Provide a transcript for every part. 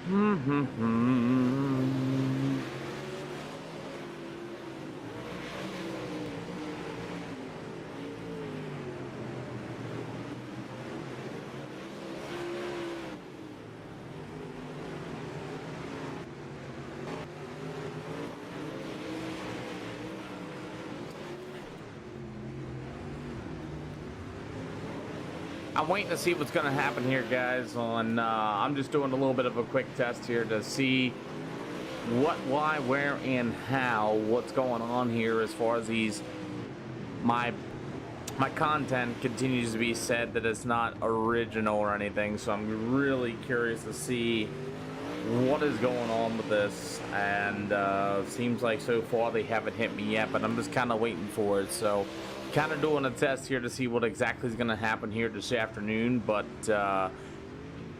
I'm waiting to see what's going to happen here, guys. I'm just doing a little bit of a quick test here to see what, why, where, and how, what's going on here as far as my content continues to be said that it's not original or anything. So I'm really curious to see what is going on with this, and seems like so far they haven't hit me yet, but I'm just kind of waiting for it. So kind of doing a test here to see what exactly is going to happen here this afternoon. But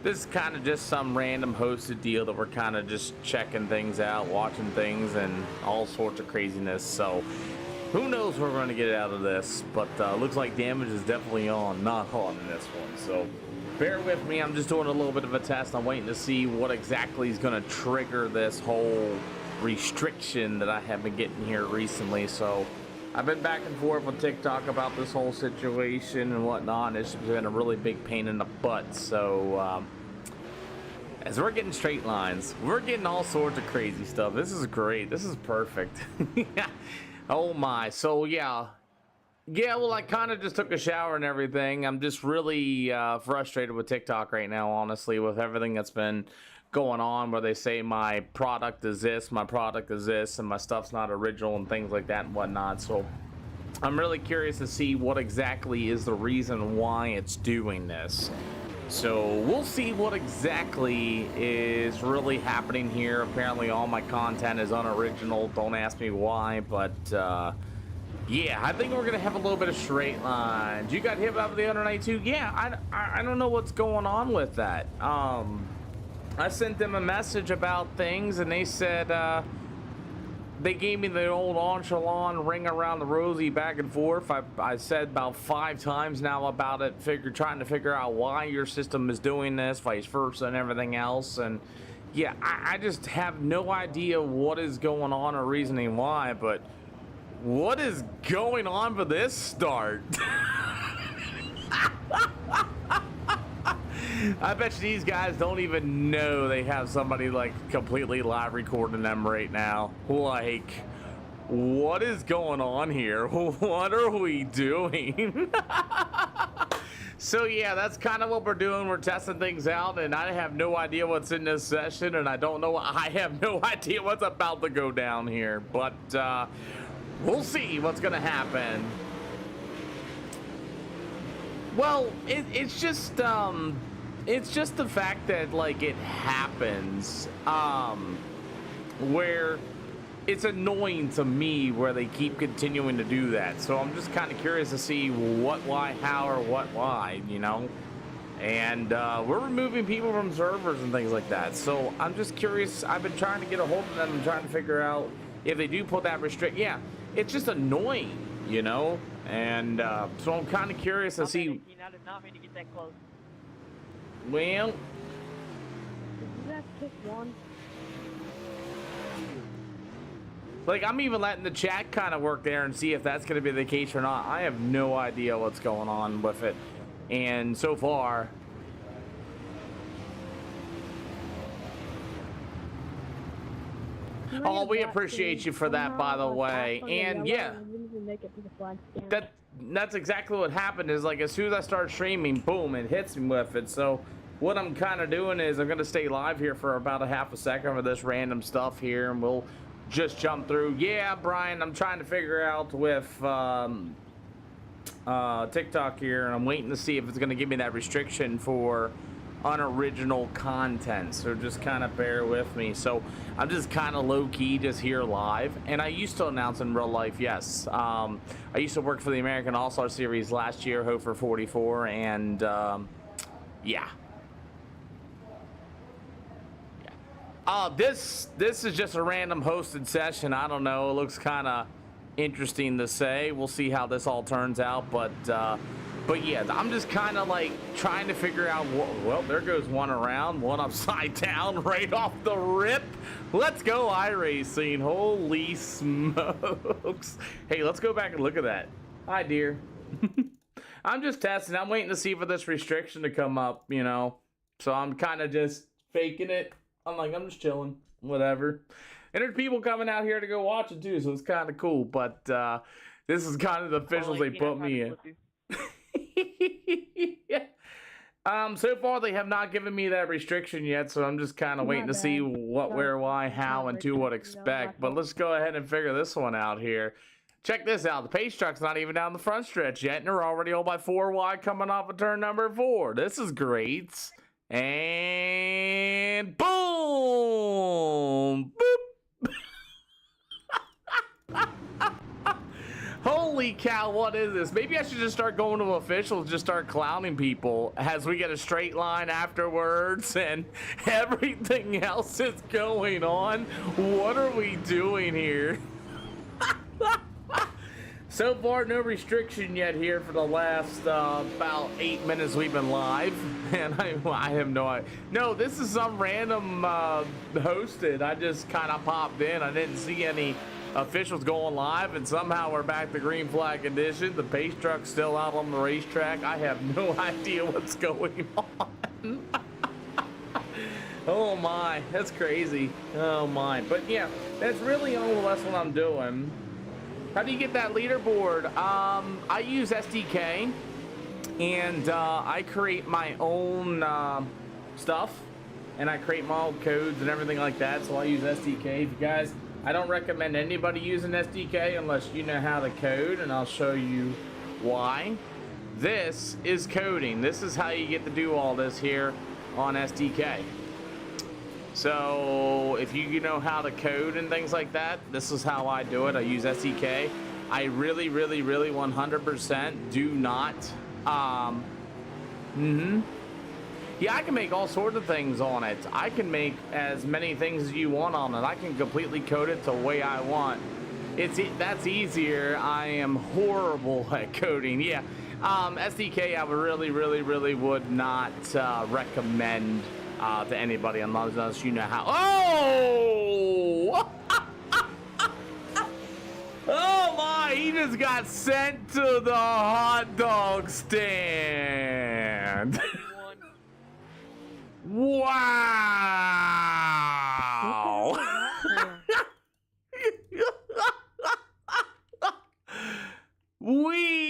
this is kind of just some random hosted deal that we're kind of just checking things out, watching things, and all sorts of craziness. So who knows what we're going to get out of this, but looks like damage is definitely not on in this one. So bear with me, I'm just doing a little bit of a test. I'm waiting to see what exactly is going to trigger this whole restriction that I have been getting here recently. So I've been back and forth with TikTok about this whole situation and whatnot, and it's been a really big pain in the butt. So as we're getting straight lines, we're getting all sorts of crazy stuff. This is great. This is perfect. Oh my. So yeah, well, I kind of just took a shower and everything. I'm just really frustrated with TikTok right now, honestly, with everything that's been going on, where they say my product is this, my product is this, and my stuff's not original and things like that and whatnot. So I'm really curious to see what exactly is the reason why it's doing this. So we'll see what exactly is really happening here. Apparently all my content is unoriginal. Don't ask me why, but yeah, I think we're gonna have a little bit of straight lines. You got hit up with the other night too? Yeah, I don't know what's going on with that. I sent them a message about things, and they said they gave me the old nonchalant ring around the rosy back and forth. I said about 5 times now about it, trying to figure out why your system is doing this, vice versa, and everything else. And yeah, I just have no idea what is going on or reasoning why, but what is going on for this start? I bet you these guys don't even know they have somebody like completely live recording them right now. Like, what is going on here? What are we doing? So yeah, that's kind of what we're doing. We're testing things out, and I have no idea what's in this session, and I have no idea what's about to go down here, but we'll see what's gonna happen. Well, it's just the fact that, like, it happens, where it's annoying to me where they keep continuing to do that. So I'm just kind of curious to see what, why, how, or what, why, you know? And we're removing people from servers and things like that. So I'm just curious. I've been trying to get a hold of them and trying to figure out if they do put that restrict. Yeah, it's just annoying, you know? And so I'm kind of curious to see. I did not mean to get that close. Well, Did that pick one? like, I'm even letting the chat kind of work there and see if that's going to be the case or not. I have no idea what's going on with it. And so far, oh, we appreciate you for that, by the way. And yeah, that's exactly what happened. Is like, as soon as I start streaming, boom, it hits me with it. So what I'm kind of doing is I'm going to stay live here for about a half a second for this random stuff here, and we'll just jump through. Yeah, Brian, I'm trying to figure out with TikTok here, and I'm waiting to see if it's going to give me that restriction for unoriginal content. So just kind of bear with me. So I'm just kind of low-key just here live, and I used to announce in real life. Yes, I used to work for the American All-Star Series last year, Hofer 44, and yeah. This is just a random hosted session. I don't know, it looks kind of interesting to say. We'll see how this all turns out, but But yeah, I'm just kind of like trying to figure out, well, there goes one around, one upside down right off the rip. Let's go Iracing, holy smokes. Hey, let's go back and look at that. Hi, dear. I'm just testing. I'm waiting to see for this restriction to come up, you know. So I'm kind of just faking it. I'm just chilling, whatever. And there's people coming out here to go watch it too, so it's kind of cool. But this is kind of the officials they put me in. Yeah. So far they have not given me that restriction yet, so I'm just kind of waiting to see what, where, why, how, and to what expect. But let's go ahead and figure this one out here. Check this out. The pace truck's not even down the front stretch yet, and they're already all by 4 wide coming off of turn number 4. This is great. And boom! Boop! Holy cow, what is this? Maybe I should just start going to officials, just start clowning people as we get a straight line afterwards and everything else is going on. What are we doing here? So far, no restriction yet here for the last about 8 minutes we've been live, and I have no idea. No, this is some random hosted. I just kind of popped in. I didn't see any officials going live, and somehow we're back to green flag condition. The pace truck's still out on the racetrack. I have no idea what's going on. Oh my, that's crazy. Oh my. But yeah, that's really all or less what I'm doing. How do you get that leaderboard? I use SDK, and I create my own stuff, and I create my own codes and everything like that, so I use SDK. If you guys, I don't recommend anybody using SDK unless you know how to code, and I'll show you why. This is coding. This is how you get to do all this here on SDK. So if you know how to code and things like that, this is how I do it. I use SDK. I really 100% do not. Yeah, I can make all sorts of things on it. I can make as many things as you want on it. I can completely code it the way I want. That's easier. I am horrible at coding. Yeah, SDK I really would not recommend to anybody unless you know how. Oh! Oh my, he just got sent to the hot dog stand. Wow. Wee.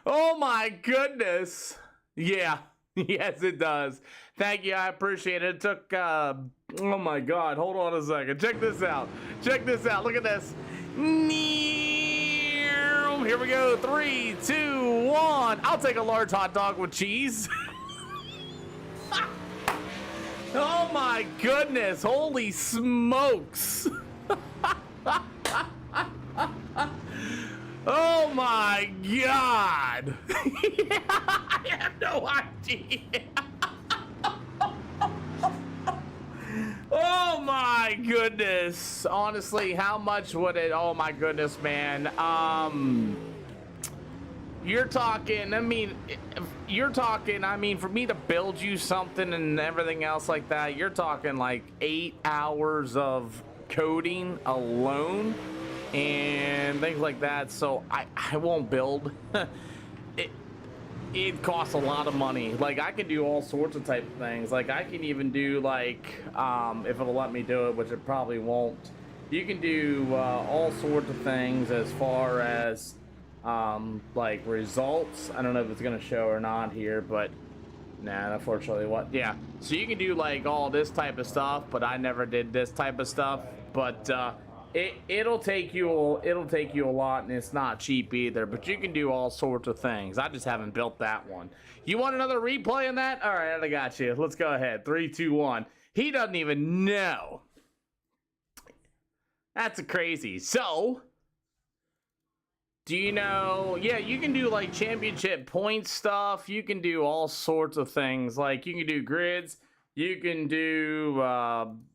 Oh my goodness. Yeah. Yes, it does. Thank you. I appreciate it. It took, oh my God. Hold on a second. Check this out. Check this out. Look at this. Here we go. 3, 2, 1. I'll take a large hot dog with cheese. Oh my goodness. Holy smokes. Oh my God. Yeah, I have no idea. Oh my goodness. Honestly, how much would it? Oh my goodness, man. You're talking, I mean, for me to build you something and everything else like that, you're talking like 8 hours of coding alone and things like that. So I won't build. It costs a lot of money. Like, I can do all sorts of type of things. Like, I can even do, like, if it'll let me do it, which it probably won't, you can do all sorts of things as far as like results. I don't know if it's gonna show or not here, but nah, unfortunately. What? Yeah, so you can do like all this type of stuff, but I never did this type of stuff. But it'll take you a lot, and it's not cheap either, but you can do all sorts of things. I just haven't built that one. You want another replay on that? All right, I got you. Let's go ahead. 3, 2, 1. He doesn't even know. That's crazy. So, do you know? Yeah, you can do like championship point stuff. You can do all sorts of things. Like, you can do grids. You can do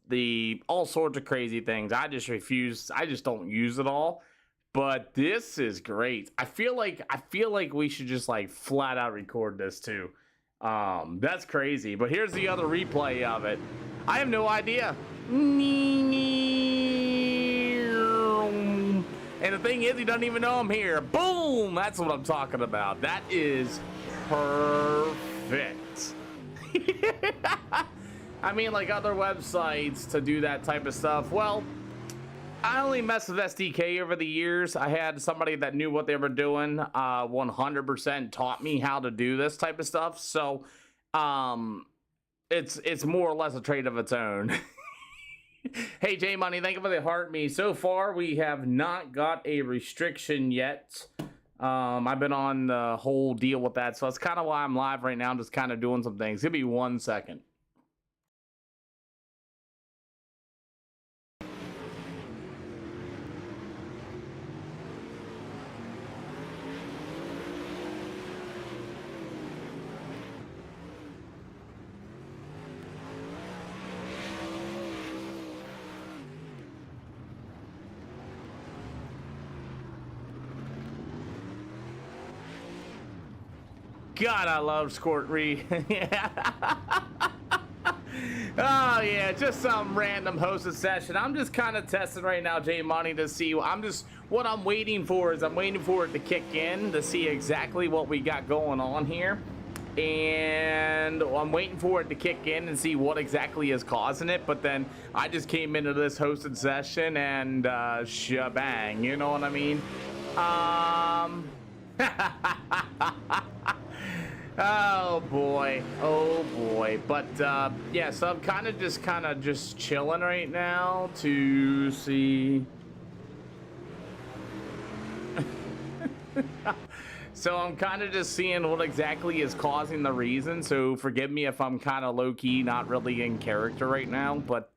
the all sorts of crazy things. I just refuse. I just don't use it all. But this is great. I feel like we should just like flat out record this too. That's crazy. But here's the other replay of it. I have no idea. And the thing is, he doesn't even know I'm here. Boom! That's what I'm talking about. That is perfect. I mean, like other websites to do that type of stuff. Well, I only messed with SDK over the years. I had somebody that knew what they were doing. 100% taught me how to do this type of stuff. So, it's more or less a trade of its own. Hey, J Money, thank you for the heart me. So far, we have not got a restriction yet. I've been on the whole deal with that, so that's kind of why I'm live right now. I'm just kind of doing some things. Give me 1 second. God, I love Squirt-Ree. Oh yeah, just some random hosted session. I'm just kind of testing right now, J Money, to see. What I'm waiting for is I'm waiting for it to kick in to see exactly what we got going on here, and I'm waiting for it to kick in and see what exactly is causing it. But then I just came into this hosted session and shebang, you know what I mean? Oh boy, oh boy. But yeah, so I'm kind of just chilling right now to see. So I'm kind of just seeing what exactly is causing the reason. So forgive me if I'm kind of low-key, not really in character right now, but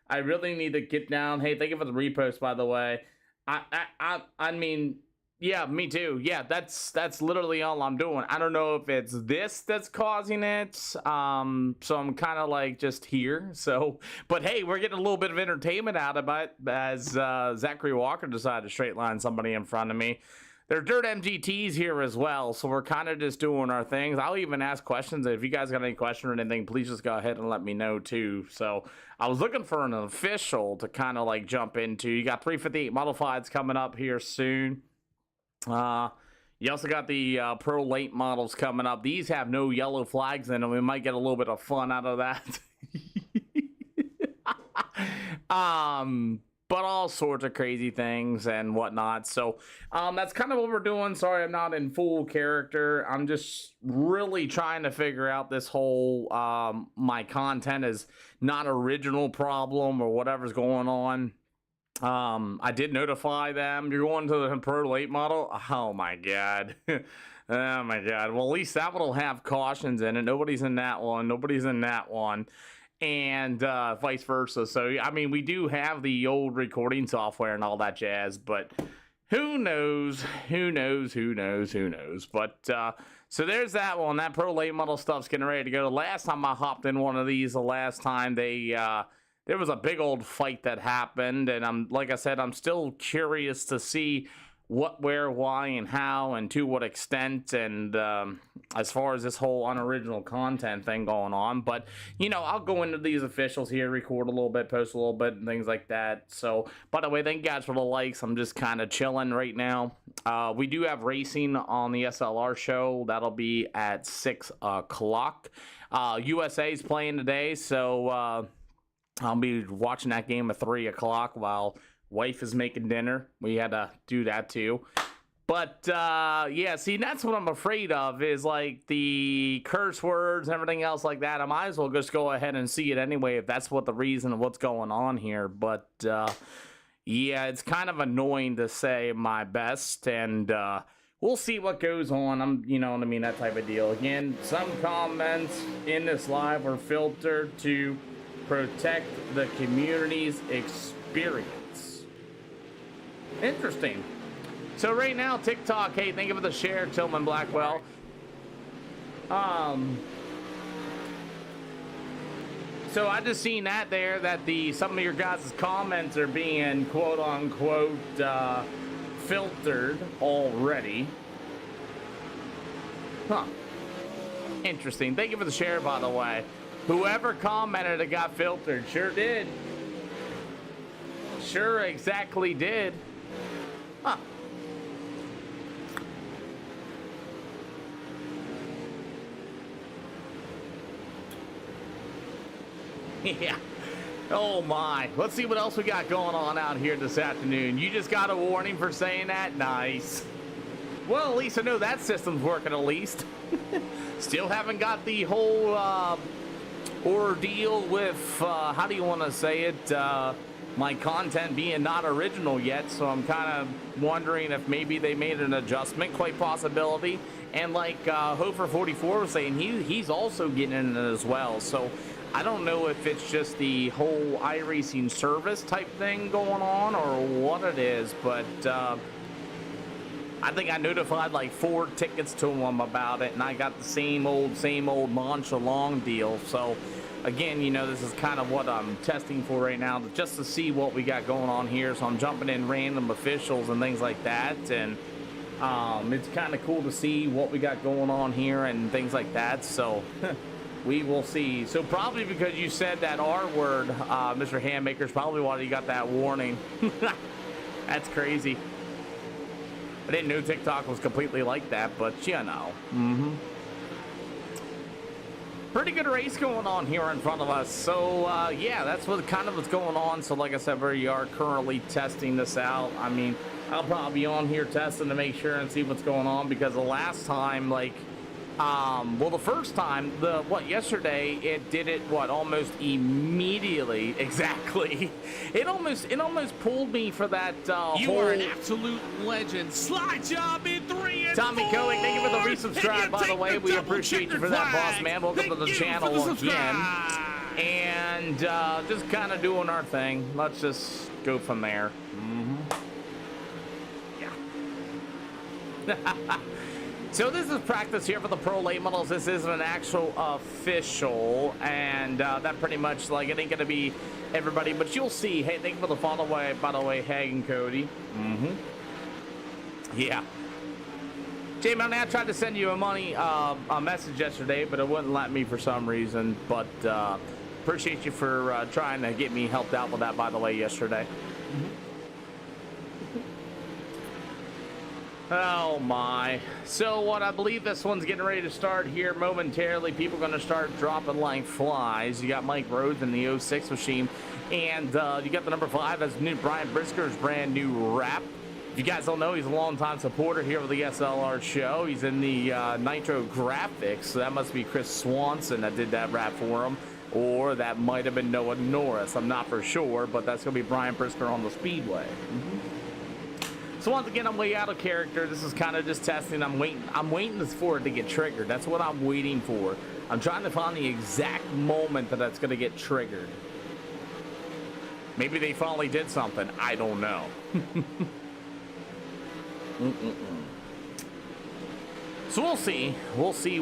I really need to get down. Hey, thank you for the repost, by the way. I mean, yeah, me too. Yeah, that's literally all I'm doing. I don't know if it's this that's causing it. So I'm kind of like just here. So, but hey, we're getting a little bit of entertainment out of it as Zachary Walker decided to straight line somebody in front of me. There's dirt MGTs here as well, so we're kind of just doing our things. I'll even ask questions. If you guys got any question or anything, please just go ahead and let me know too. So I was looking for an official to kind of like jump into. You got 358 modifieds coming up here soon. You also got the Pro Late models coming up. These have no yellow flags in them. We might get a little bit of fun out of that. But all sorts of crazy things and whatnot. So that's kind of what we're doing. Sorry, I'm not in full character. I'm just really trying to figure out this whole my content is not original problem or whatever's going on. I did notify them. You're going to the Pro Late model? Oh my god. Oh my god. Well, at least that one will have cautions in it. Nobody's in that one. Nobody's in that one. And vice versa. So, I mean, we do have the old recording software and all that jazz, but who knows? Who knows? Who knows? Who knows? But, so there's that one. That Pro Late model stuff's getting ready to go. The last time I hopped in one of these, the last time there was a big old fight that happened, and like I said, I'm still curious to see what, where, why, and how, and to what extent, and as far as this whole unoriginal content thing going on. But, you know, I'll go into these officials here, record a little bit, post a little bit, and things like that. So, by the way, thank you guys for the likes. I'm just kind of chilling right now. We do have racing on the SLR show. That'll be at 6 o'clock. USA's playing today, so I'll be watching that game at 3 o'clock while wife is making dinner. We had to do that too. But yeah, see, that's what I'm afraid of is like the curse words and everything else like that. I might as well just go ahead and see it anyway if that's what the reason of what's going on here. But yeah, it's kind of annoying to say my best, and we'll see what goes on. You know what I mean, that type of deal. Again, some comments in this live are filtered to protect the community's experience. Interesting. So right now, TikTok, hey, thank you for the share, Tillman Blackwell. So I just seen that there, that some of your guys' comments are being quote unquote filtered already. Huh. Interesting. Thank you for the share, by the way. Whoever commented it got filtered. Sure did. Sure exactly did. Huh. Yeah. Oh my. Let's see what else we got going on out here this afternoon. You just got a warning for saying that? Nice. Well, at least I know that system's working at least. Still haven't got the whole ordeal with, how do you want to say it, my content being not original yet, so I'm kind of wondering if maybe they made an adjustment, quite possibility. And like Hofer44 was saying, he's also getting in it as well, so I don't know if it's just the whole Iracing service type thing going on or what it is, but I think I notified like 4 tickets to them about it, and I got the same old nonchalong deal. So again, you know, this is kind of what I'm testing for right now, just to see what we got going on here. So I'm jumping in random officials and things like that, and it's kind of cool to see what we got going on here and things like that. So we will see. So probably because you said that R word, Mr. Handmaker's probably why you got that warning. That's crazy. I didn't know TikTok was completely like that, but you know. Pretty good race going on here in front of us. So yeah, that's what kind of what's going on. So like I said, we are currently testing this out. I mean, I'll probably be on here testing to make sure and see what's going on, because the last time, like, well, the first time, yesterday, it did it, almost immediately, exactly. It almost pulled me for that, You are an absolute legend. Slide job in 3 and Tommy 4. Cohen, thank you for the resubscribe, by the way. We appreciate you for that, boss man. Welcome to the channel again. And, just kind of doing our thing. Let's just go from there. Yeah. So this is practice here for the Pro Late Models. This isn't an actual official, and that pretty much, like, it ain't gonna be everybody, but you'll see. Hey, thank you for the follow, by the way, Hag and Cody. Yeah. J-Man, I tried to send you a message yesterday, but it wouldn't let me for some reason. But appreciate you for trying to get me helped out with that, by the way, yesterday. Oh my. So what I believe this one's getting ready to start here momentarily. People are going to start dropping like flies. You got Mike Rhodes in the 06 machine, and you got the number 5. That's new Brian Brisker's brand new wrap. If you guys don't know, he's a longtime supporter here with the SLR show. He's in the Nitro Graphics, so that must be Chris Swanson that did that wrap for him, or that might have been Noah Norris. I'm not for sure, but that's going to be Brian Brisker on the Speedway. So once again, I'm way out of character. This is kind of just testing. I'm waiting for it to get triggered. That's what I'm waiting for. I'm trying to find the exact moment that that's going to get triggered. Maybe they finally did something. I don't know. So we'll see. We'll see.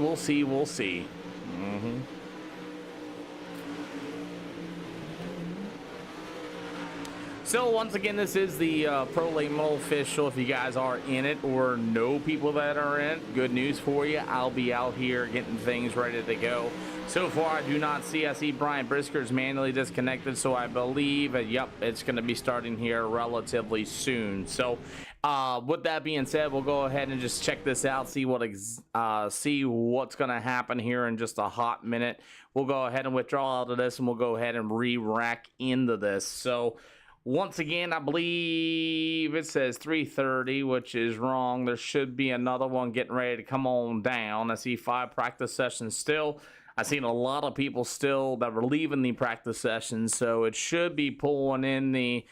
So once again, this is the Pro Late Model official. If you guys are in it or know people that are in it, good news for you. I'll be out here getting things ready to go. So far, I do not see. I see Brian Brisker's manually disconnected, so I believe, yep, it's going to be starting here relatively soon. So with that being said, we'll go ahead and just check this out, see what's going to happen here in just a hot minute. We'll go ahead and withdraw out of this, and we'll go ahead and re-rack into this. So once again, I believe it says 3:30, which is wrong. There should be another one getting ready to come on down. I see 5 practice sessions still. I've seen a lot of people still that were leaving the practice sessions, so it should be pulling in the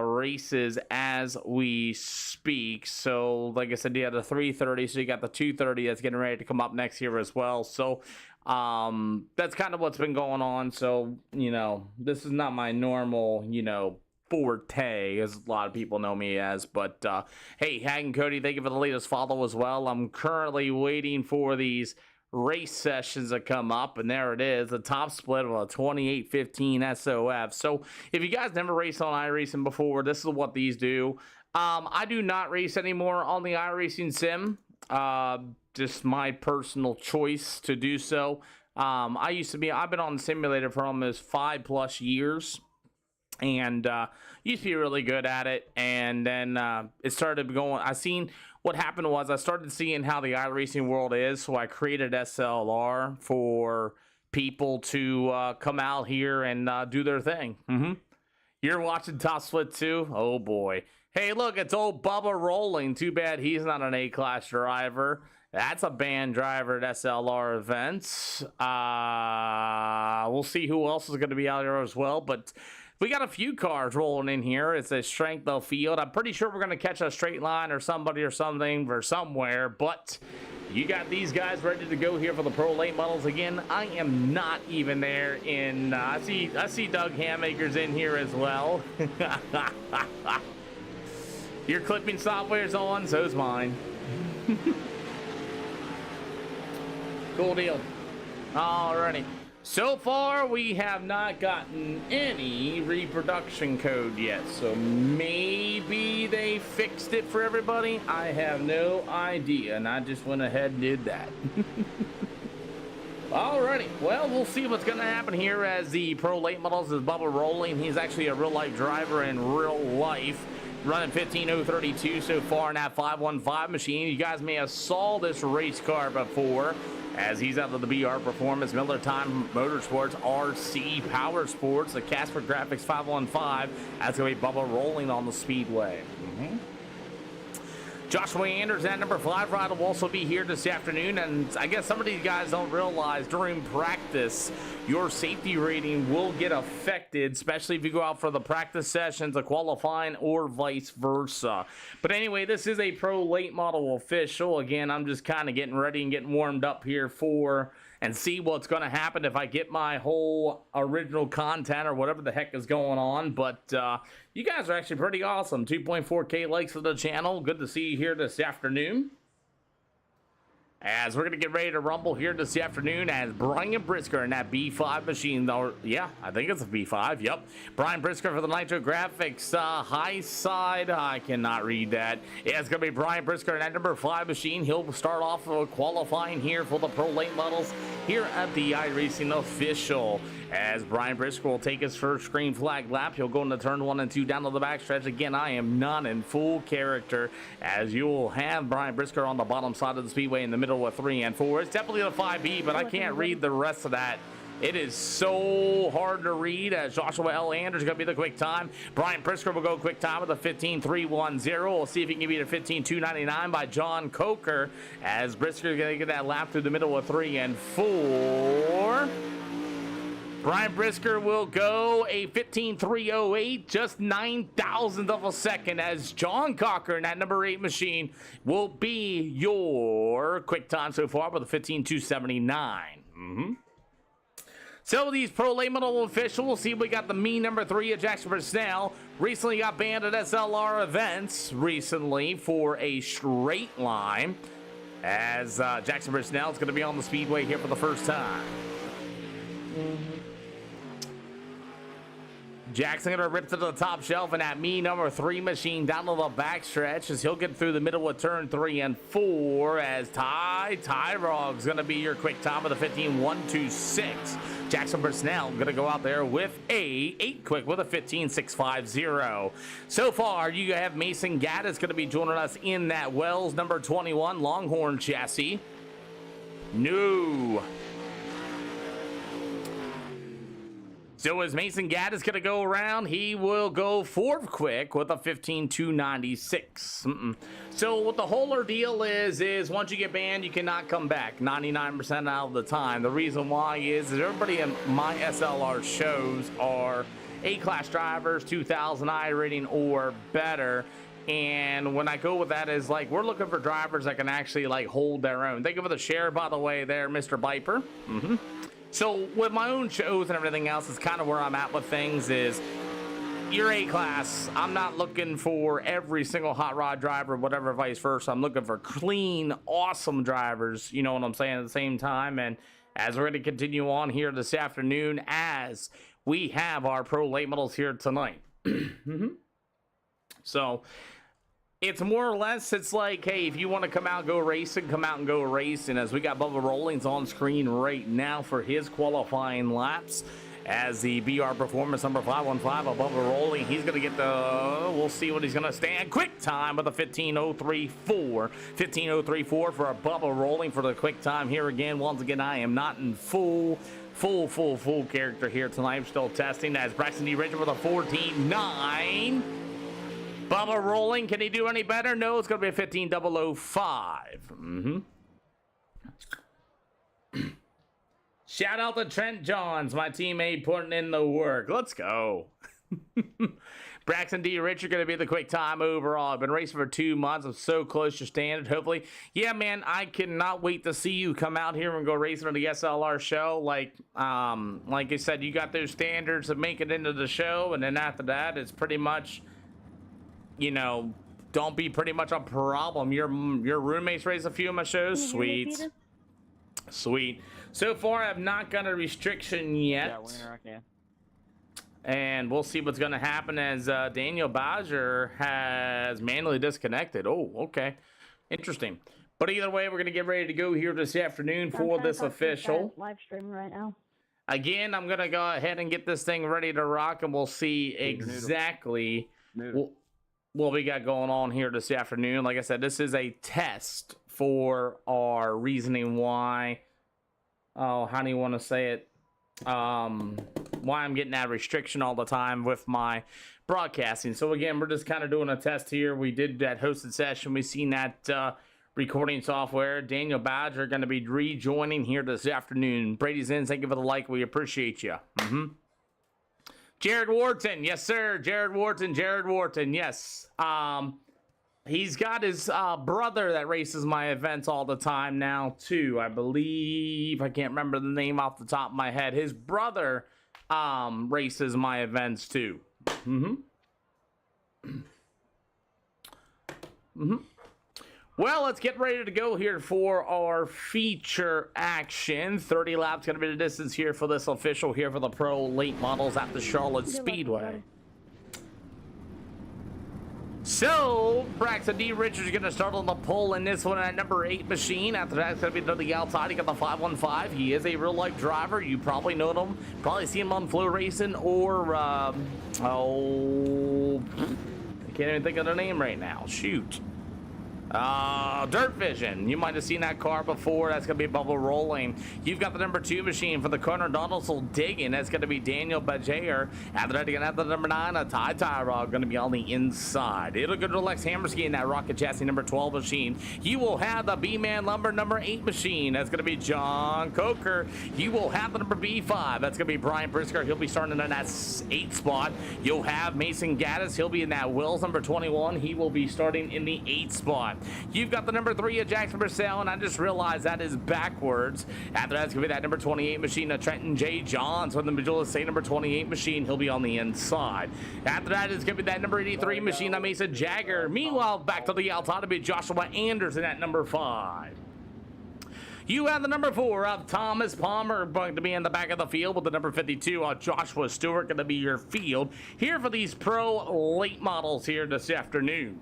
races as we speak. So like I said, you had the 3:30, so you got the 2:30 that's getting ready to come up next year as well. So that's kind of what's been going on. So, you know, this is not my normal, you know, forte, as a lot of people know me as. But hey, Hag and Cody, thank you for the latest follow as well. I'm currently waiting for these race sessions that come up, and there it is, the top split of a 2815 SOF. So if you guys never raced on iRacing before, this is what these do. I do not race anymore on the iRacing sim. Just my personal choice to do so. I've been on the simulator for almost 5+ years, and used to be really good at it, and then it started going. What happened was I started seeing how the iRacing world is, so I created SLR for people to come out here and do their thing. You're watching Top Split 2? Oh boy. Hey, look, it's old Bubba Rolling. Too bad he's not an A-class driver. That's a band driver at SLR events. We'll see who else is going to be out here as well, but we got a few cars rolling in here. It's a strength of field. I'm pretty sure we're going to catch a straight line or somebody or something or somewhere, but you got these guys ready to go here for the Pro Late Models again. I am not even there in... I see Doug Hammaker's in here as well. Your clipping software's on, so's mine. Cool deal. Alrighty. So far, we have not gotten any reproduction code yet, so maybe they fixed it for everybody. I have no idea, and I just went ahead and did that. Alrighty, well, we'll see what's going to happen here as the Pro Late Models is Bubba Rolling. He's actually a real-life driver in real life, running 15032 so far in that 515 machine. You guys may have saw this race car before, as he's out of the BR Performance, Miller Time Motorsports, RC Power Sports, the Casper Graphics 515. That's going to be Bubba Rolling on the Speedway. Joshua Anders at number 5 ride will also be here this afternoon, and I guess some of these guys don't realize during practice your safety rating will get affected, especially if you go out for the practice sessions, a qualifying, or vice versa. But anyway, this is a Pro Late Model official. Again, I'm just kind of getting ready and getting warmed up here for and see what's going to happen if I get my whole original content or whatever the heck is going on. But you guys are actually pretty awesome. 2.4K likes for the channel. Good to see you here this afternoon, as we're going to get ready to rumble here this afternoon as Brian Brisker in that B5 machine. Or, yeah, I think it's a B5. Yep. Brian Brisker for the Nitro Graphics high side. I cannot read that. Yeah, it's going to be Brian Brisker in that number 5 machine. He'll start off qualifying here for the Pro Late Models here at the iRacing official, as Brian Brisker will take his first green flag lap. He'll go into turn 1 and 2 down to the backstretch. Again, I am not in full character, as you will have Brian Brisker on the bottom side of the speedway in the middle with 3 and 4. It's definitely the 5B, but I can't read the rest of that. It is so hard to read, as Joshua L. Anders is going to be the quick time. Brian Brisker will go quick time with a 15.310. We'll see if he can beat a 15.299 by John Coker, as Brisker is going to get that lap through the middle of 3 and 4. Brian Brisker will go a 15.308, just 9,000th of a second, as John Cocker in that number 8 machine will be your quick time so far with a 15.279. So these Pro Late Model officials, we'll see, we got the me number 3 at Jackson Personnel. Recently got banned at SLR events recently for a straight line, as Jackson Personnel is going to be on the speedway here for the first time. Jackson going to rip to the top shelf in that me number 3 machine down to the backstretch, as he'll get through the middle of turn 3 and 4, as Tyrog's going to be your quick time with a 15.126. Jackson Personnel going to go out there with a 8 quick with a 15.650. So far, you have Mason Gaddis going to be joining us in that Wells number 21 Longhorn chassis. No. So as Mason Gaddis going to go around, he will go 4th quick with a 15.296. So what the whole ordeal is once you get banned, you cannot come back 99% out of the time. The reason why is everybody in my SLR shows are A-class drivers, 2000 I rating or better. And when I go with that is like, we're looking for drivers that can actually like hold their own. Thank you for the share, by the way, there, Mr. Viper. So with my own shows and everything else, is kind of where I'm at with things. Is you're A-class. I'm not looking for every single hot rod driver, whatever, vice versa. I'm looking for clean, awesome drivers. You know what I'm saying? At the same time, and as we're going to continue on here this afternoon, as we have our pro late models here tonight. So it's more or less, it's like, hey, if you want to come out and go racing, come out and go racing. As we got Bubba Rollins on screen right now for his qualifying laps. As the BR Performance number 515 above a rolling, he's going to get the, we'll see what he's going to stand. Quick time with a 15:03.4. 15:03.4 for a Bubba Rolling for the quick time here again. Once again, I am not in full character here tonight. I'm still testing as Braxton D. Richard with a 14.9. Bubba Rolling, can he do any better? No, it's going to be a 15:005. Shout out to Trent Johns, my teammate, putting in the work. Let's go. Braxton D. Richard going to be the quick time overall. I've been racing for 2 months. I'm so close to standard, hopefully. Yeah, man, I cannot wait to see you come out here and go racing on the SLR show. Like I said, you got those standards of making it into the show, and then after that, it's pretty much, you know, don't be pretty much a problem. Your roommates race a few of my shows. Sweet. Sweet. So far, I've not got a restriction yet. Yeah, we're gonna rock, yeah. And we'll see what's going to happen as Daniel Bowser has manually disconnected. Oh, okay. Interesting. But either way, we're going to get ready to go here this afternoon for this official. Live streaming right now. Again, I'm going to go ahead and get this thing ready to rock, and we'll see exactly what we got going on here this afternoon. Like I said, this is a test for our reasoning why. Oh, how do you want to say it? Why I'm getting that restriction all the time with my broadcasting. So again, we're just kind of doing a test here. We did that hosted session. We seen that recording software. Daniel Badger going to be rejoining here this afternoon. Brady's in. Thank you for the like. We appreciate you. Jared Wharton. Yes, sir. Jared Wharton. Yes. He's got his brother that races my events all the time now, too. I believe, I can't remember the name off the top of my head. His brother races my events, too. Well, let's get ready to go here for our feature action. 30 laps going to be the distance here for this official here for the pro late models at the Charlotte Speedway. So, Braxton D. Richards is going to start on the pole in this one at number 8 machine. After that, it's going to be to the outside. He got the 515. He is a real-life driver. You probably know him. Probably see him on Flow Racing or, I can't even think of the name right now. Shoot. Dirt Vision. You might have seen that car before. That's going to be Bubba Rolling. You've got the number 2 machine for the corner Donaldson digging. That's going to be Daniel Bajayer. After that, you're going to have the number 9, a Ty Tyrod, going to be on the inside. It'll go to Lex Hammerski in that Rocket Chassis number 12 machine. You will have the B-Man Lumber number 8 machine. That's going to be John Coker. You will have the number B5. That's going to be Brian Brisker. He'll be starting in that 8 spot. You'll have Mason Gaddis. He'll be in that Wills number 21. He will be starting in the 8 spot. You've got the number 3 of Jackson Purcell, and I just realized that is backwards. After that's going to be that number 28 machine of Trenton J. Johns with the Majula State number 28 machine. He'll be on the inside. After that is going to be that number 83 machine of Mesa Jagger. Meanwhile, back to the outside to be Joshua Anderson at number 5. You have the number 4 of Thomas Palmer going to be in the back of the field with the number 52 of Joshua Stewart going to be your field here for these pro late models here this afternoon.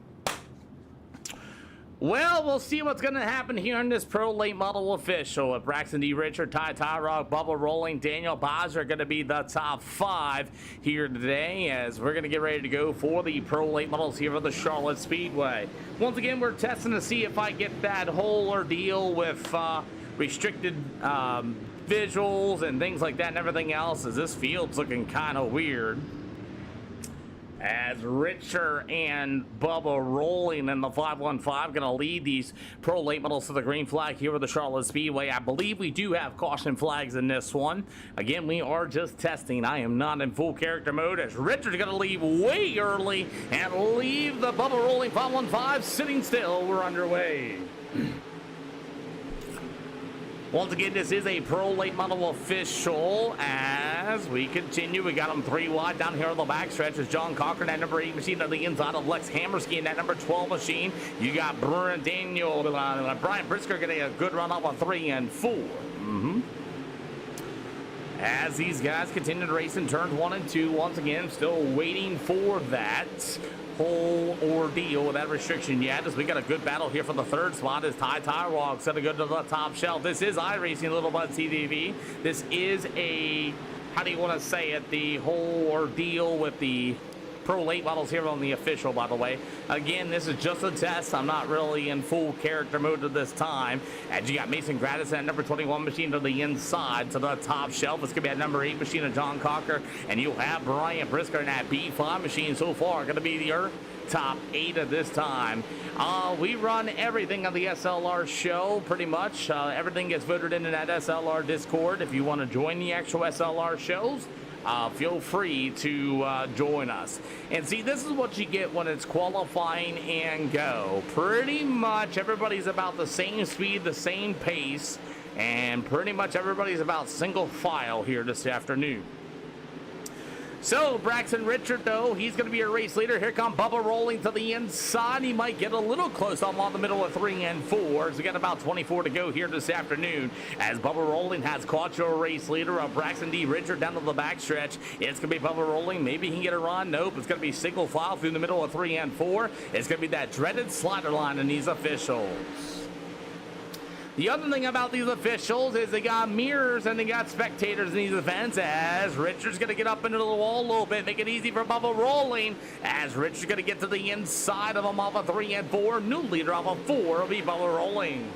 Well, we'll see what's going to happen here in this pro late model official. With Braxton D. Richard, Ty Tyrod, Bubba Rolling, Daniel Bowser are going to be the top 5 here today as we're going to get ready to go for the pro late models here for the Charlotte Speedway. Once again, we're testing to see if I get that whole ordeal with restricted visuals and things like that and everything else, as this field's looking kind of weird. As Richard and Bubba Rolling in the 515 going to lead these pro late models to the green flag here with the Charlotte Speedway. I believe we do have caution flags in this one. Again, we are just testing. I am not in full character mode as Richard's going to leave way early and leave the Bubba Rolling 515 sitting still. We're underway. Once again, this is a Pro Late Model official. As we continue, we got them 3 wide down here on the backstretch. Is John Cochran at number 8 machine on the inside of Lex Hammerski in that number 12 machine. You got Brian Brisker getting a good run up on 3 and 4. As these guys continue to race in turns 1 and 2, once again, still waiting for that whole ordeal with that restriction yet, as we got a good battle here for the 3rd spot as Ty Tyrewalk's going to go to the top shelf. This is iRacing Little Bud CDV. This is a, how do you want to say it, the whole ordeal with the Pro Late Models here on the official, by the way. Again, this is just a test. I'm not really in full character mode at this time. As you got Mason Gratis at number 21 machine to the inside to the top shelf. It's going to be at number 8 machine of John Cocker. And you'll have Brian Brisker in that B5 machine so far. Going to be your top 8 at this time. We run everything on the SLR show, pretty much. Everything gets voted in that SLR Discord. If you want to join the actual SLR shows, feel free to join us. And see, this is what you get when it's qualifying and go. Pretty much everybody's about the same speed, the same pace, and pretty much everybody's about single file here this afternoon. So, Braxton Richard, though, he's going to be a race leader. Here come Bubba rolling to the inside. He might get a little close on the middle of 3 and 4. So we got about 24 to go here this afternoon. As Bubba Rolling has caught your race leader of Braxton D. Richard down to the backstretch. It's going to be Bubba Rolling. Maybe he can get a run. Nope. It's going to be single file through the middle of 3 and 4. It's going to be that dreaded slider line in these officials. The other thing about these officials is they got mirrors and they got spectators in these events, as Richard's going to get up into the wall a little bit, make it easy for Bubba Rolling, as Richard's going to get to the inside of him off of 3 and 4. New leader off of 4 will be Bubba Rolling.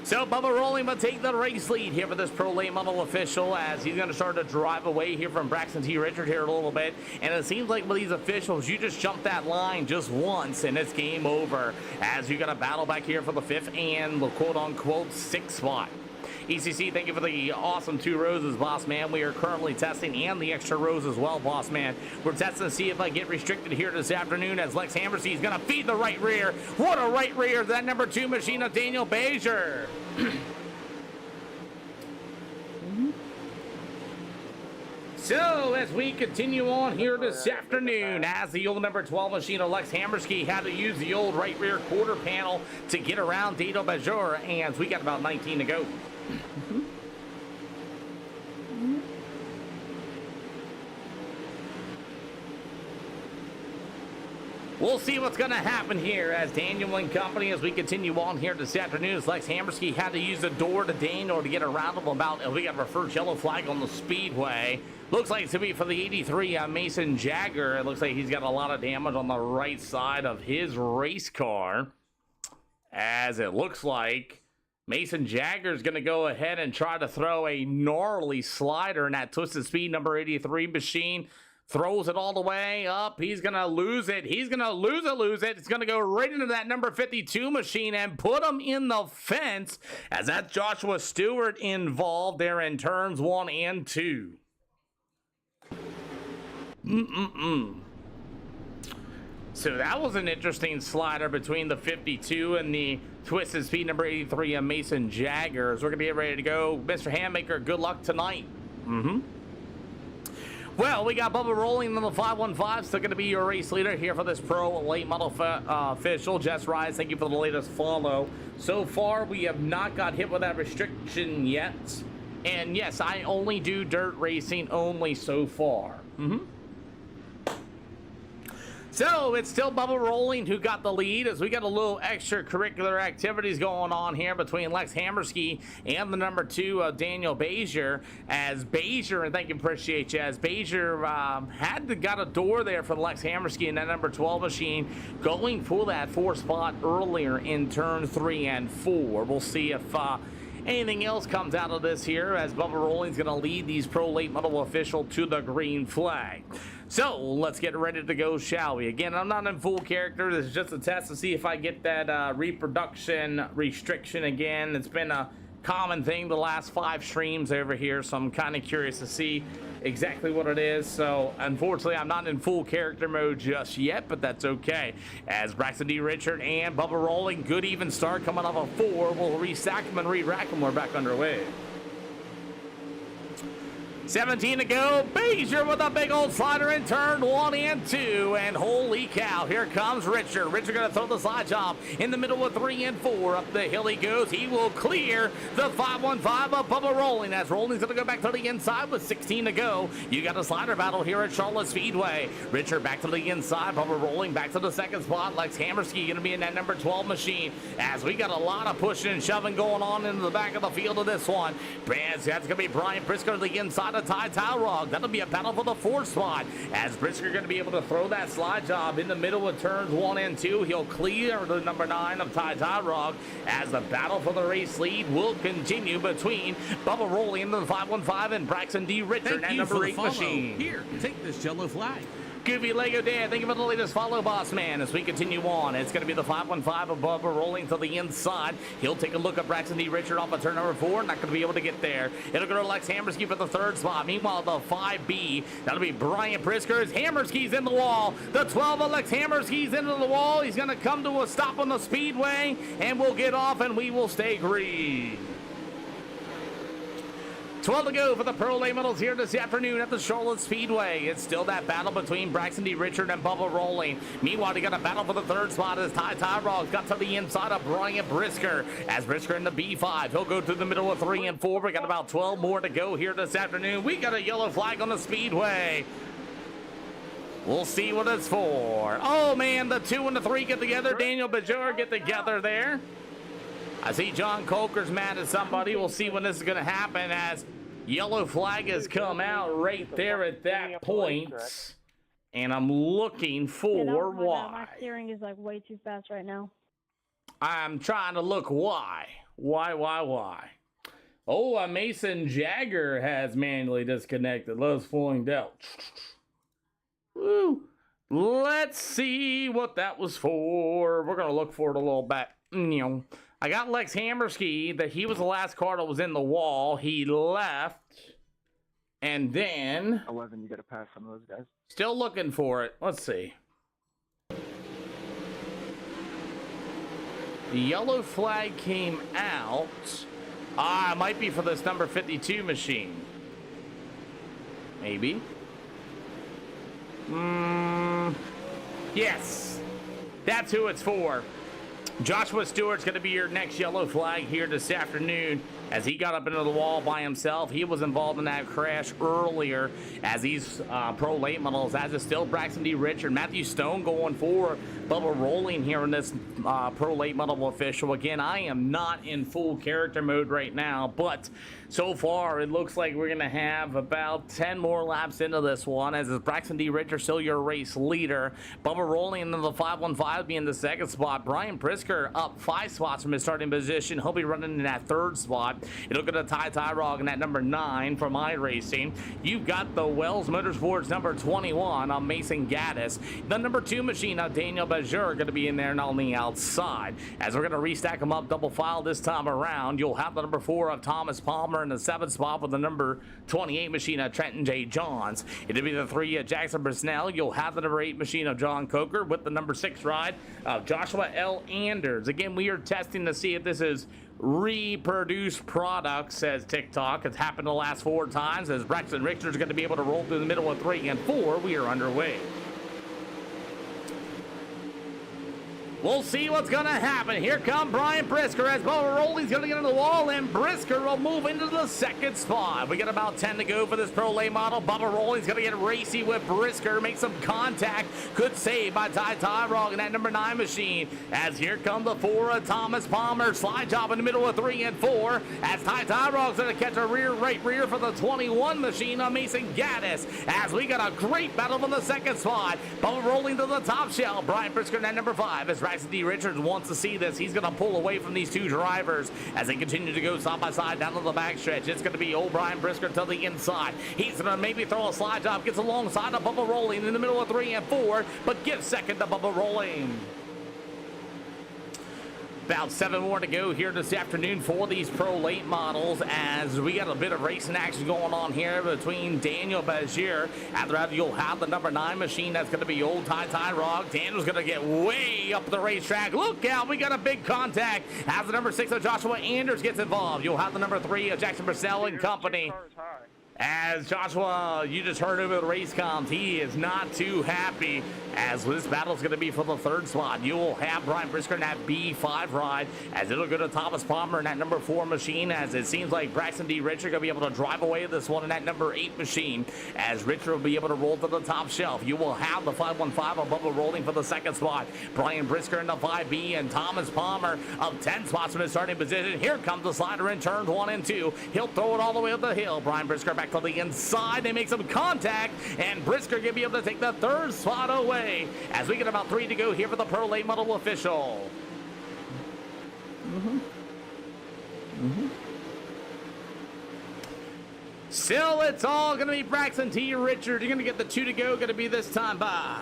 So Bubba Rolling will take the race lead here for this Pro Late Model official, as he's going to start to drive away here from Braxton T. Richard here a little bit. And it seems like with these officials, you just jump that line just once and it's game over, as you got a battle back here for the 5th and the quote-unquote 6th spot. ECC, thank you for the awesome 2 roses, boss man. We are currently testing, and the extra rose as well, boss man. We're testing to see if I get restricted here this afternoon, as Lex Hammerstein is going to feed the right rear. What a right rear, that number 2 machine of Daniel Bezier. So, as we continue on here this afternoon, as the old number 12 machine of Lex Hammerski had to use the old right rear quarter panel to get around Daniel Bezier, and we got about 19 to go. We'll see what's going to happen here as Daniel and company, as we continue on here this afternoon, as Lex Hammerski had to use the door to Daniel to get around him about, we got our first yellow flag on the speedway. Looks like it's going to be for the 83 Mason Jagger. It looks like he's got a lot of damage on the right side of his race car, as it looks like Mason Jagger is going to go ahead and try to throw a gnarly slider in that Twisted Speed number 83 machine. Throws it all the way up. He's going to lose it. He's going to lose it. It's going to go right into that number 52 machine and put him in the fence, as that's Joshua Stewart involved there in turns 1 and 2. So that was an interesting slider between the 52 and the Twisted Speed number 83 of Mason Jaggers. We're going to get ready to go. Mr. Handmaker, good luck tonight. Well, we got Bubba Rolling on the 515, still going to be your race leader here for this Pro Late Model official. Jess Rise, thank you for the latest follow. So far, we have not got hit with that restriction yet. And yes, I only do dirt racing only so far. So it's still Bubba Rolling who got the lead, as we got a little extracurricular activities going on here between Lex Hammerski and the number 2 Daniel Bezier. As Bezier, and thank you, appreciate you, as Bezier got a door there for Lex Hammerski in that number 12 machine, going for that 4 spot earlier in turn 3 and 4. We'll see if anything else comes out of this here, as Bubba Rolling's going to lead these Pro Late Model official to the green flag. So let's get ready to go, shall we? Again, I'm not in full character. This is just a test to see if I get that reproduction restriction again. It's been a common thing the last 5 streams over here, so I'm kind of curious to see exactly what it is. So unfortunately, I'm not in full character mode just yet, but that's okay. As Braxton D. Richard and Bubba rolling, good even start coming off a 4. We'll restack them and re-rack them. We're back underway. 17 to go. Bezier with a big old slider in turn 1 and 2. And holy cow, here comes Richard. Richard going to throw the slide job in the middle of 3 and 4. Up the hill he goes. He will clear the 515 of Bubba Rolling. As Rolling's going to go back to the inside with 16 to go. You got a slider battle here at Charlotte Speedway. Richard back to the inside. Bubba Rolling back to the second spot. Lex Hammerski going to be in that number 12 machine. As we got a lot of pushing and shoving going on into the back of the field of this one. That's going to be Brian Briscoe to the inside of Ty Talrog. That'll be a battle for the 4th spot. As Briscoe going to be able to throw that slide job in the middle of turns 1 and 2. He'll clear the number 9 of Ty Talrog. As the battle for the race lead will continue between Bubba Rolling into the 515 and Braxton D. Richard and number 8 machine. Here, take this yellow flag. Goofy Lego Dan, thank you for the latest follow, boss man. As we continue on, it's going to be the 515 of Bubba Rolling to the inside. He'll take a look at Braxton D. Richard off of turn number 4. Not going to be able to get there. It'll go to Lex Hammerski for the 3rd spot. Meanwhile, the 5B, that'll be Brian Prisker. Hammerski's in the wall. The 12 of Lex Hammerski's into the wall. He's going to come to a stop on the speedway, and we'll get off, and we will stay green. 12 to go for the Pro Late Models here this afternoon at the Charlotte Speedway. It's still that battle between Braxton D. Richard and Bubba Rolling. Meanwhile, you got a battle for the 3rd spot as Ty Tyrog's got to the inside of Brian Brisker. As Brisker in the B5, he'll go through the middle of 3 and 4. We got about 12 more to go here this afternoon. We got a yellow flag on the Speedway. We'll see what it's for. Oh, man, the 2 and the 3 get together. Daniel Bajor get together there. I see John Coker's mad at somebody. We'll see when this is going to happen as yellow flag has come out right there at that point. And I'm looking for why. My steering is like way too fast right now. I'm trying to look why. Why? Oh, a Mason Jagger has manually disconnected. Lowe's flowing out. Woo. Let's see what that was for. We're going to look for it a little bit. I got Lex Hammerski that he was the last car that was in the wall. He left. And then 11, you got to pass some of those guys. Still looking for it. Let's see. The yellow flag came out. It might be for this number 52 machine. Maybe. Yes. That's who it's for. Joshua Stewart's going to be your next yellow flag here this afternoon as he got up into the wall by himself. He was involved in that crash earlier as these Pro Late Models, as is still Braxton D. Richard. Matthew Stone going for Bubba Rolling here in this Pro Late Model official. Again, I am not in full character mode right now, but so far it looks like we're going to have about 10 more laps into this one as is Braxton D. Richard still your race leader. Bubba Rolling into the 515 being the 2nd spot. Brian Prisker up 5 spots from his starting position. He'll be running in that 3rd spot. It'll go to Ty Tyrog in that number 9 from Iracing. You've got the Wells Motorsports number 21 on Mason Gaddis. The number 2 machine on Daniel Bajur going to be in there and on the outside. As we're going to restack them up double file this time around, you'll have the number 4 of Thomas Palmer in the 7th spot with the number 28 machine of Trenton J. Johns. It'll be the 3 of Jackson Brisnell. You'll have the number 8 machine of John Coker with the number 6 ride of Joshua L. Anders. Again, we are testing to see if this is reproduced product, says TikTok. It's happened the last 4 times as Braxton Richter's going to be able to roll through the middle of 3 and 4. We are underway. We'll see what's going to happen. Here come Brian Brisker as Bubba Rolling's going to get in the wall, and Brisker will move into the 2nd spot. We got about 10 to go for this Pro Late Model. Bubba Rolling's going to get racy with Brisker, make some contact. Good save by Ty Tyrog in that number 9 machine. As here come the 4 of Thomas Palmer. Slide job in the middle of 3 and 4. As Ty Tyrog's going to catch a right rear for the 21 machine on Mason Gaddis. As we got a great battle for the 2nd spot. Bubba Rolling to the top shelf. Brian Brisker in that number 5 as Braxton D. Richards wants to see this. He's going to pull away from these 2 drivers as they continue to go side by side down to the backstretch. It's going to be old Brian Brisker to the inside. He's going to maybe throw a slide job, gets alongside of Bubba Rolling in the middle of 3 and 4, but gives 2nd to Bubba Rolling. About 7 more to go here this afternoon for these Pro Late models, as we got a bit of racing action going on here between Daniel Bashir. After that, you'll have the number 9 machine. That's going to be old Ty Rock. Daniel's going to get way up the racetrack. Look out, we got a big contact as the number 6 of Joshua Anders gets involved. You'll have the number 3 of Jackson Purcell and company. As Joshua, you just heard over the race comms, he is not too happy as this battle is going to be for the 3rd spot. You will have Brian Brisker in that B5 ride as it'll go to Thomas Palmer in that number 4 machine, as it seems like Braxton D. Richard going to be able to drive away this one in that number 8 machine as Richard will be able to roll to the top shelf. You will have the 515 of Bubba rolling for the 2nd spot. Brian Brisker in the 5B and Thomas Palmer of 10 spots from his starting position. Here comes the slider in turns 1 and 2. He'll throw it all the way up the hill. Brian Brisker back to the inside. They make some contact, and Brisker going to be able to take the 3rd spot away as we get about 3 to go here for the Pro Late Model official. Still, it's all going to be Braxton T. Richard. You're going to get the 2 to go. Going to be this time by.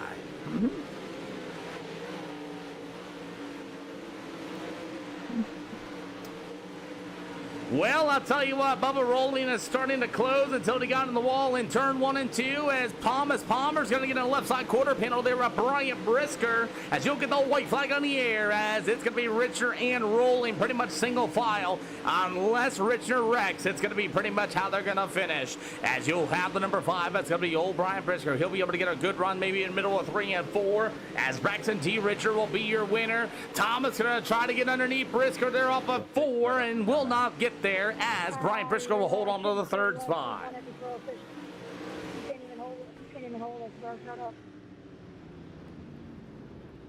Well, I'll tell you what, Bubba rolling is starting to close until he got in the wall in turn 1 and 2 as Thomas Palmer's going to get a left side quarter panel there of Brian Brisker as you'll get the white flag on the air as it's going to be Richard and rolling pretty much single file unless Richard wrecks. It's going to be pretty much how they're going to finish as you'll have the number 5. That's going to be old Brian Brisker. He'll be able to get a good run maybe in the middle of 3 and 4 as Braxton T. Richard will be your winner. Thomas going to try to get underneath Brisker. They're up at 4 and will not get there as Brian Brisker will hold on to the 3rd spot.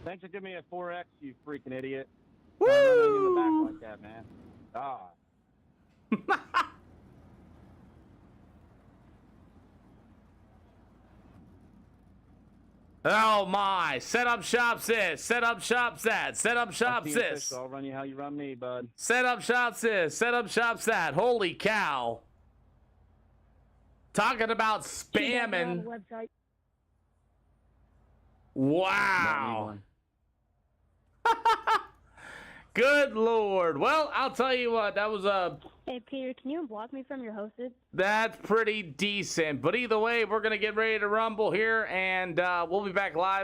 Thanks for giving me a 4X, you freaking idiot. Woo! In the back like that, man. Oh my, set up shop sis, set up shop sat, set up shop sis. I'll run you how you run me, bud. Set up shop sis, set up shop sat. Holy cow. Talking about spamming. Wow. Good Lord. Well, I'll tell you what, that was a... Hey, Peter, can you block me from your hosted? That's pretty decent. But either way, we're going to get ready to rumble here, and we'll be back live